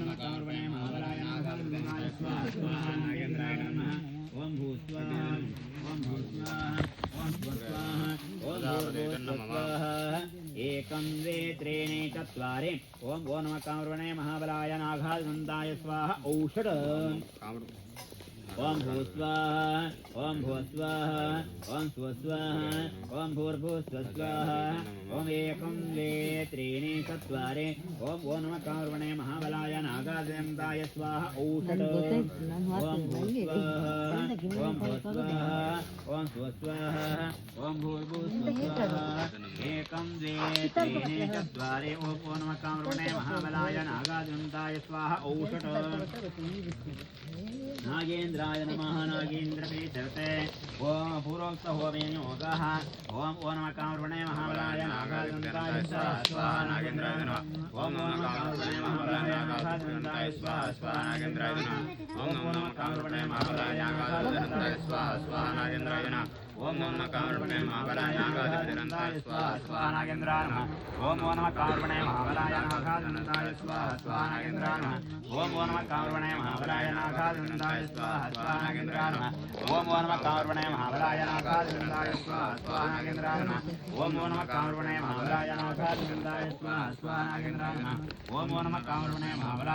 नमः कामरूपिणे महाबलाय नागाय स्वाहा स्वाहा नागेन्द्राय नमः ओम भूस्वाहा ओम भूस्वाहा ओम स्वस्वाहा ओम भूर्भुवस्वाहा एकं द्वे त्रीणि चत्वारि ओम वो नमः कामरूपिणे महाबलाय नागाय स्वाहा औषध ओम भूस्वाहा ओम भूस्वाहा ओम स्वस्वाहा ओम भूर्भुवस्वाहा ओम एकं द्वे त्रीणि चत्वारि ओम वो नमः कामरूपिणे महाबलाय नागाय स्वाहा औषध ओम भूस्वाहा ओम भूस्वाहा ओम स्वस्वाहा ओम भूर्भुवस्वाहा एकं द्वे त्रीणि चत्वारि ओम वो नमः कामरूपिणे महाबलाय नागाय स्वाहा औषध नागेन्द्राय नमः नागेन्द्रपीठते ओम पूर्वोक्त होमेन योगः ओम वो नमः कामरूपिणे महाबलाय नागाय स्वाहा नागेन्द्राय नमः ओम नमः कामरूपिणे महाबलाय नागाय स्वाहा नागेन्द्राय नमः ओम नमः कामरूपिणे महाबलाय नागाय स्वाहा नागेन्द्राय नमः ओम नमः कामरूपिणे महाबलाय नागाय स्वाहा नागेन्द्राय नमः ओम नमः कामरूपिणे महाबलाय नागाय स्वाहा नागेन्द्राय नमः ओम नमः कामरूपिणे महाबलाय नागाय स्वाहा नागेन्द्राय नमः ओम नमः कामरूपिणे महाबलाय नागाय स्वाहा नागेन्द्राय नमः ओम नमः कामरूपिणे महाबलाय नागाय स्वाहा नागेन्द्राय नमः ओम नमः कामरूपिणे महाबलाय